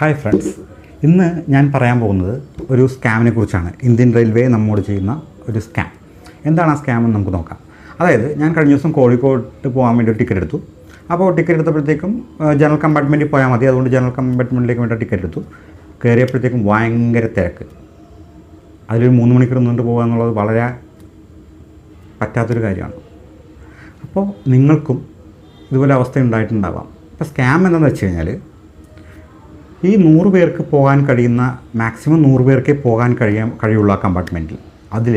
Hi friends, ഇന്ന് ഞാൻ പറയാൻ പോകുന്നത് ഒരു സ്കാമിനെ കുറിച്ചാണ്. ഇന്ത്യൻ റെയിൽവേ നമ്മോട് ചെയ്യുന്ന ഒരു സ്കാം. എന്താണ് ആ സ്കാം എന്ന് നമുക്ക് നോക്കാം. അതായത് ഞാൻ കഴിഞ്ഞ ദിവസം കോഴിക്കോട്ട് പോകാൻ വേണ്ടി ഒരു ടിക്കറ്റ് എടുത്തു. അപ്പോൾ ടിക്കറ്റ് എടുത്തപ്പോഴത്തേക്കും ജനറൽ കമ്പാർട്ട്മെൻറ്റിൽ പോയാൽ മതി, അതുകൊണ്ട് ജനറൽ കമ്പാർട്ട്മെൻറ്റിലേക്ക് വേണ്ടി ടിക്കറ്റ് എടുത്തു. കയറിയപ്പോഴത്തേക്കും ഭയങ്കര തിരക്ക്. അതിലൊരു 3 മണിക്കൂർ നിന്നിട്ട് പോകുക എന്നുള്ളത് വളരെ പറ്റാത്തൊരു കാര്യമാണ്. അപ്പോൾ നിങ്ങൾക്കും ഇതുപോലെ അവസ്ഥ ഉണ്ടായിട്ടുണ്ടാവാം. അപ്പോൾ സ്കാം എന്താണെന്ന് വെച്ച് കഴിഞ്ഞാൽ, ഈ 100 പേർക്ക് പോകാൻ കഴിയുന്ന മാക്സിമം 100 പേർക്കേ പോകാൻ കഴിയുള്ള കമ്പാർട്ട്മെൻറ്റിൽ അതിൽ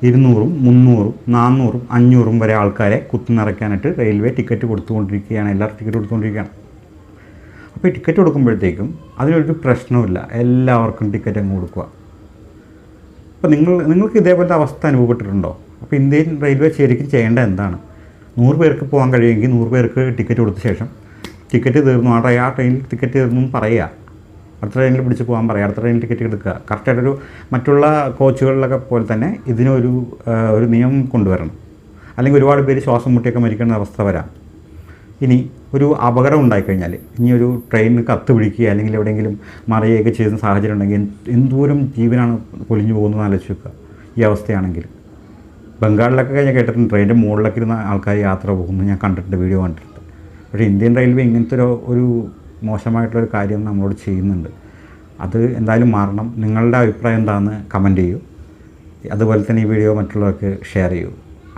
200ഉം 300ഉം 400ഉം 500ഉം വരെ ആൾക്കാരെ കുത്തിനിറയ്ക്കാനായിട്ട് റെയിൽവേ ടിക്കറ്റ് കൊടുത്തുകൊണ്ടിരിക്കുകയാണ്. എല്ലാവരും ടിക്കറ്റ് കൊടുത്തുകൊണ്ടിരിക്കുകയാണ്. അപ്പോൾ ഈ ടിക്കറ്റ് കൊടുക്കുമ്പോഴത്തേക്കും അതിനൊരു പ്രശ്നവുമില്ല, എല്ലാവർക്കും ടിക്കറ്റ് അങ്ങ് കൊടുക്കുക. അപ്പോൾ നിങ്ങൾക്ക് ഇതേപോലത്തെ അവസ്ഥ അനുഭവപ്പെട്ടിട്ടുണ്ടോ? അപ്പോൾ ഇന്ത്യൻ റെയിൽവേ ശരിക്കും ചെയ്യേണ്ടത് എന്താണ്? 100 പേർക്ക് പോകാൻ കഴിയുമെങ്കിൽ 100 പേർക്ക് ടിക്കറ്റ് കൊടുത്ത ശേഷം ടിക്കറ്റ് തീർന്നു, ആ ട്രെയിനിൽ ടിക്കറ്റ് തീർന്നു പറയുക, അടുത്ത ട്രെയിനിൽ പിടിച്ച് പോകാൻ പറയുക, അടുത്ത ട്രെയിനിൽ ടിക്കറ്റ് എടുക്കുക. കറക്റ്റായിട്ടൊരു മറ്റുള്ള കോച്ചുകളിലൊക്കെ പോലെ തന്നെ ഇതിനൊരു നിയമം കൊണ്ടുവരണം. അല്ലെങ്കിൽ ഒരുപാട് പേര് ശ്വാസം മുട്ടിയൊക്കെ മരിക്കുന്ന അവസ്ഥ വരാം. ഇനി ഒരു അപകടം ഉണ്ടായിക്കഴിഞ്ഞാൽ, ഇനി ഒരു ട്രെയിനിന് കത്ത് പിടിക്കുക അല്ലെങ്കിൽ എവിടെയെങ്കിലും മറിയുകയൊക്കെ ചെയ്യുന്ന സാഹചര്യം ഉണ്ടെങ്കിൽ എന്തോരം ജീവനാണ് പൊലിഞ്ഞു പോകുന്നതെന്ന് ആലോചിച്ച് വെക്കുക. ഈ അവസ്ഥയാണെങ്കിൽ ബംഗാളിലൊക്കെ ഞാൻ കേട്ടിട്ടുണ്ട്, ട്രെയിനിൻ്റെ മുകളിലൊക്കെ ഇരുന്ന ആൾക്കാർ യാത്ര പോകുന്നു, ഞാൻ കണ്ടിട്ടുണ്ട്, വീഡിയോ കണ്ടിട്ടുണ്ട്. പക്ഷേ ഇന്ത്യൻ റെയിൽവേ ഇങ്ങനത്തെ ഒരു മോശമായിട്ടുള്ളൊരു കാര്യം നമ്മളോട് ചെയ്യുന്നുണ്ട്. അത് എന്തായാലും മാറണം. നിങ്ങളുടെ അഭിപ്രായം എന്താണെന്ന് കമൻറ്റ് ചെയ്യൂ. അതുപോലെ തന്നെ ഈ വീഡിയോ മറ്റുള്ളവർക്ക് ഷെയർ ചെയ്യൂ.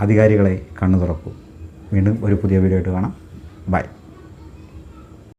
അധികാരികളെ കണ്ണു തുറക്കൂ. വീണ്ടും ഒരു പുതിയ വീഡിയോ ആയിട്ട് കാണാം. ബൈ.